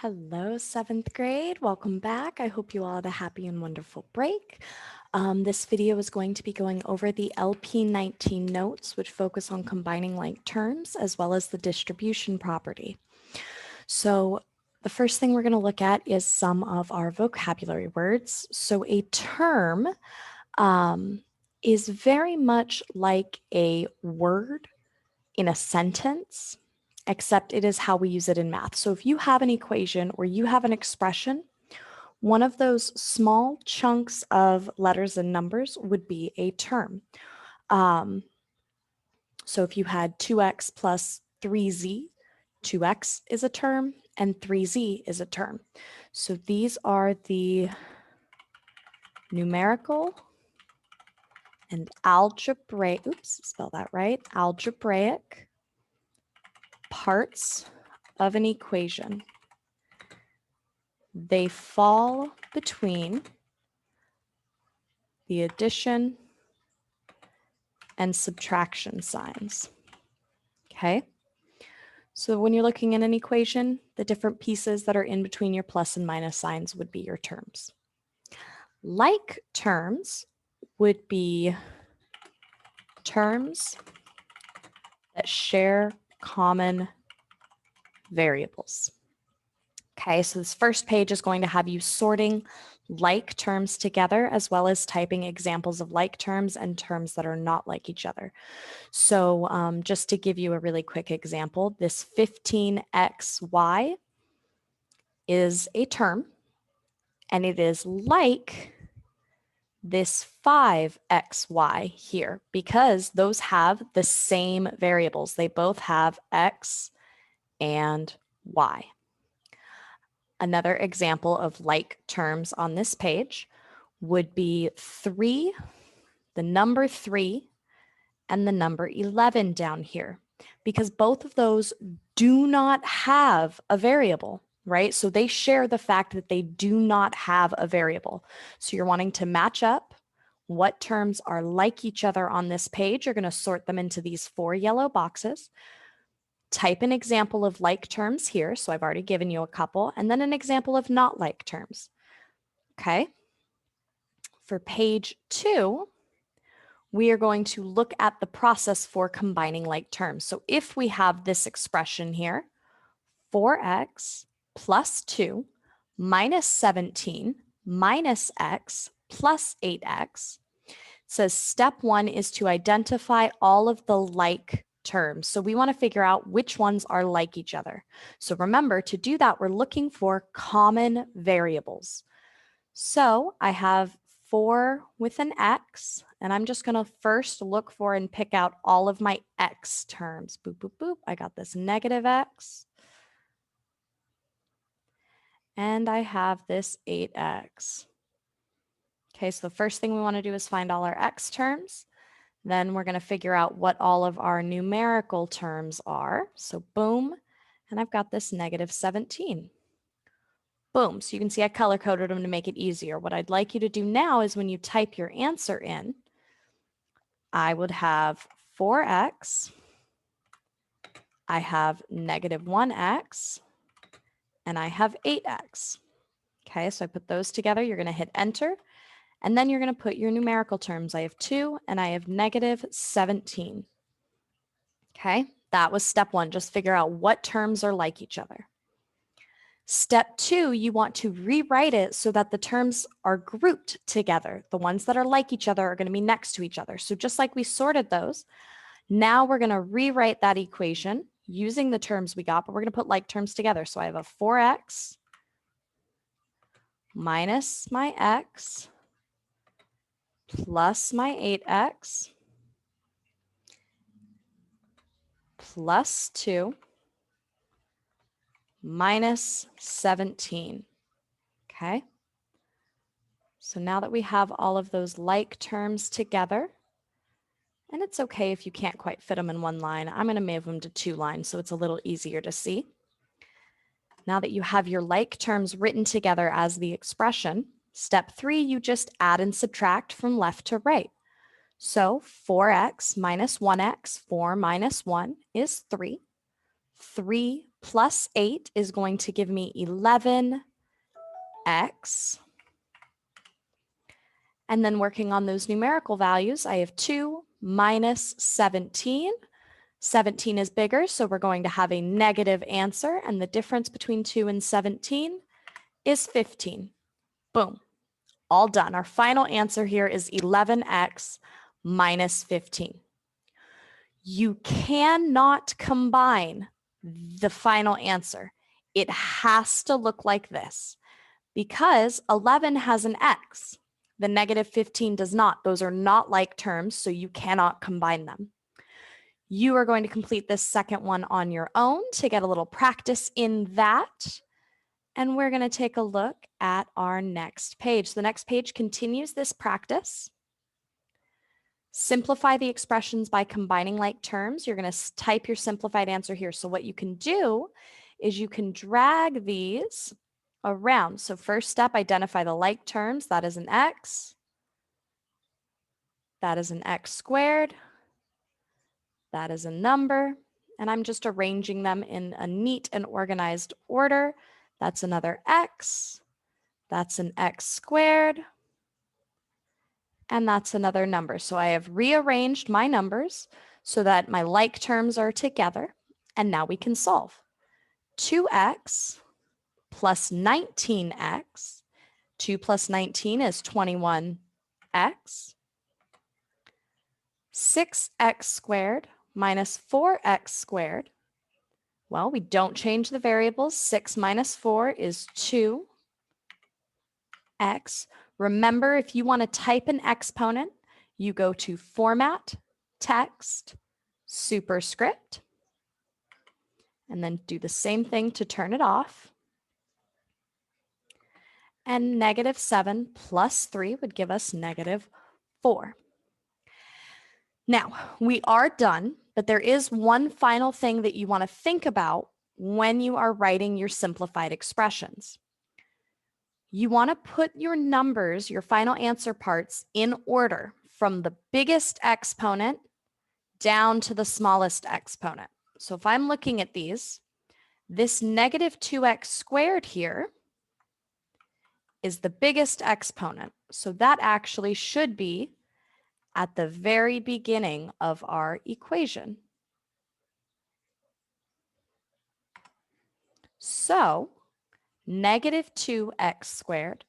Hello, seventh grade. Welcome back. I hope you all had a happy and wonderful break. This video is going to be going over the LP19 notes, which focus on combining like terms as well as the distribution property. So the first thing we're going to look at is some of our vocabulary words. So a term is very much like a word in a sentence, except it is how we use it in math. So if you have an equation or you have an expression, one of those small chunks of letters and numbers would be a term. So if you had 2x plus 3z, 2x is a term and 3z is a term. So these are the numerical and algebraic, algebraic parts of an equation. They fall between the addition and subtraction signs. Okay? So when you're looking at an equation, the different pieces that are in between your plus and minus signs would be your terms. Like terms would be terms that share common variables. Okay, so this first page is going to have you sorting like terms together as well as typing examples of like terms and terms that are not like each other. So just to give you a really quick example, this 15xy is a term and it is like this 5xy here because those have the same variables. They both have x and y. Another example of like terms on this page would be 3, the number 3, and the number 11 down here, because both of those do not have a variable, right? So they share the fact that they do not have a variable. So you're wanting to match up what terms are like each other on this page. You're going to sort them into these 4 yellow boxes. Type an example of like terms here. So I've already given you a couple, and then an example of not like terms. Okay. For page 2, we are going to look at the process for combining like terms. So if we have this expression here, 4x plus 2 minus 17 minus x plus 8x, it says step 1 is to identify all of the like terms. So we want to figure out which ones are like each other. So remember, to do that, we're looking for common variables. So I have 4 with an x, and I'm just going to first look for and pick out all of my x terms. Boop, boop, boop. I got this negative x. And I have this 8x. Okay, so the first thing we want to do is find all our x terms. Then we're going to figure out what all of our numerical terms are. So boom, and I've got this negative 17. Boom, so you can see I color coded them to make it easier. What I'd like you to do now is when you type your answer in, I would have 4x, I have negative 1x, and I have 8x. Okay, so I put those together. You're going to hit enter. And then you're going to put your numerical terms. I have 2 and I have negative 17. Okay, that was step 1. Just figure out what terms are like each other. Step 2, you want to rewrite it so that the terms are grouped together. The ones that are like each other are going to be next to each other. So just like we sorted those, now we're going to rewrite that equation using the terms we got, but we're going to put like terms together. So I have a 4x minus my x plus my 8x plus 2 minus 17. Okay. So now that we have all of those like terms together, and it's okay if you can't quite fit them in one line, I'm going to move them to 2 lines so it's a little easier to see. Now that you have your like terms written together as the expression, step 3, you just add and subtract from left to right. So 4x minus 1x, 4 minus 1 is 3. 3 plus 8 is going to give me 11x. And then working on those numerical values, I have 2 minus 17. 17 is bigger, so we're going to have a negative answer, and the difference between 2 and 17 is 15. Boom. All done. Our final answer here is 11x minus 15. You cannot combine the final answer. It has to look like this because 11 has an x. The negative 15 does not. Those are not like terms, so you cannot combine them. You are going to complete this second one on your own to get a little practice in that. And we're going to take a look at our next page. The next page continues this practice. Simplify the expressions by combining like terms. You're going to type your simplified answer here. So what you can do is you can drag these around. So first step, identify the like terms. That is an x. That is an x squared. That is a number. And I'm just arranging them in a neat and organized order. That's another x. That's an x squared. And that's another number. So I have rearranged my numbers so that my like terms are together. And now we can solve. 2x plus 19x. 2 plus 19 is 21x. 6x squared minus 4x squared. Well, we don't change the variables. 6 minus 4 is 2x. Remember, if you want to type an exponent, you go to Format, Text, Superscript, and then do the same thing to turn it off. And negative 7 plus 3 would give us negative 4. Now, we are done, but there is one final thing that you want to think about when you are writing your simplified expressions. You want to put your numbers, your final answer parts, in order from the biggest exponent down to the smallest exponent. So if I'm looking at these, this negative 2x squared here is the biggest exponent. So that actually should be at the very beginning of our equation. So negative 2x squared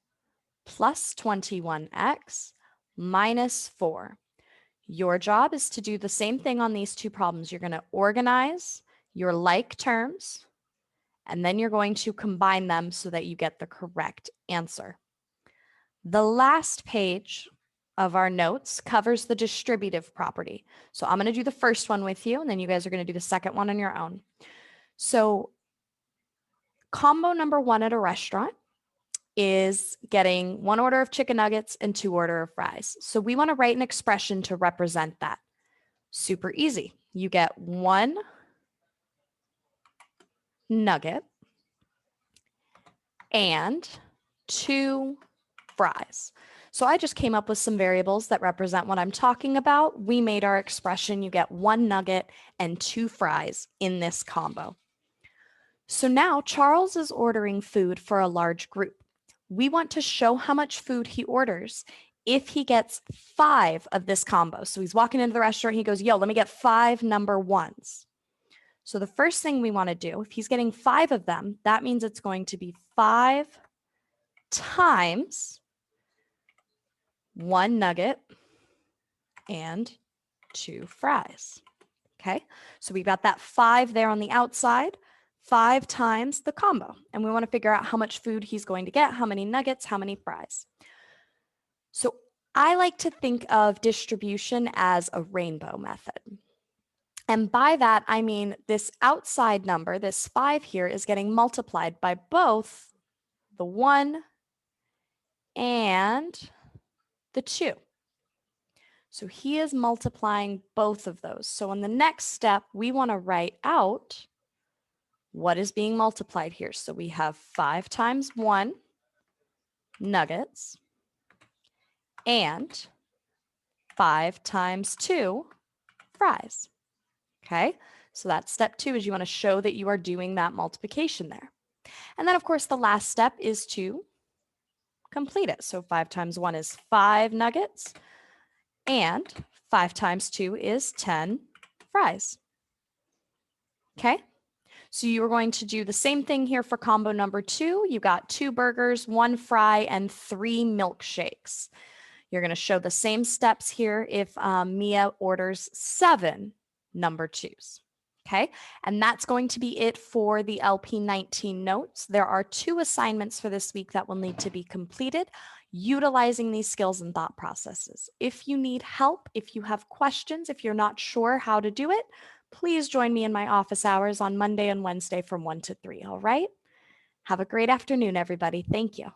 plus 21x minus 4. Your job is to do the same thing on these two problems. You're going to organize your like terms, and then you're going to combine them so that you get the correct answer. The last page of our notes covers the distributive property. So I'm going to do the first one with you, and then you guys are going to do the second one on your own. So combo number 1 at a restaurant is getting 1 order of chicken nuggets and 2 order of fries. So we want to write an expression to represent that. Super easy. You get 1 nugget and 2 fries. So I just came up with some variables that represent what I'm talking about. We made our expression. You get 1 nugget and 2 fries in this combo. So now Charles is ordering food for a large group. We want to show how much food he orders if he gets 5 of this combo. So he's walking into the restaurant. He goes, yo, let me get 5 number 1s. So the first thing we want to do, if he's getting 5 of them, that means it's going to be 5 times 1 nugget and 2 fries. Okay, so we've got that 5 there on the outside, 5 times the combo. And we want to figure out how much food he's going to get, how many nuggets, how many fries. So I like to think of distribution as a rainbow method. And by that, I mean this outside number, this 5 here, is getting multiplied by both the 1 and the 2. So he is multiplying both of those. So in the next step, we want to write out what is being multiplied here. So we have 5 times 1 nuggets and 5 times 2 fries. Okay, So that's step 2, is you want to show that you are doing that multiplication there. And then of course, the last step is to complete it. So 5 times 1 is 5 nuggets, and 5 times 2 is 10 fries. Okay, so you are going to do the same thing here for combo number 2. You got 2 burgers, 1 fry, and 3 milkshakes. You're going to show the same steps here if Mia orders 7 number 2s. Okay, and that's going to be it for the LP19 notes. There are 2 assignments for this week that will need to be completed utilizing these skills and thought processes. If you need help, if you have questions, if you're not sure how to do it, please join me in my office hours on Monday and Wednesday from 1 to 3, all right? Have a great afternoon, everybody. Thank you.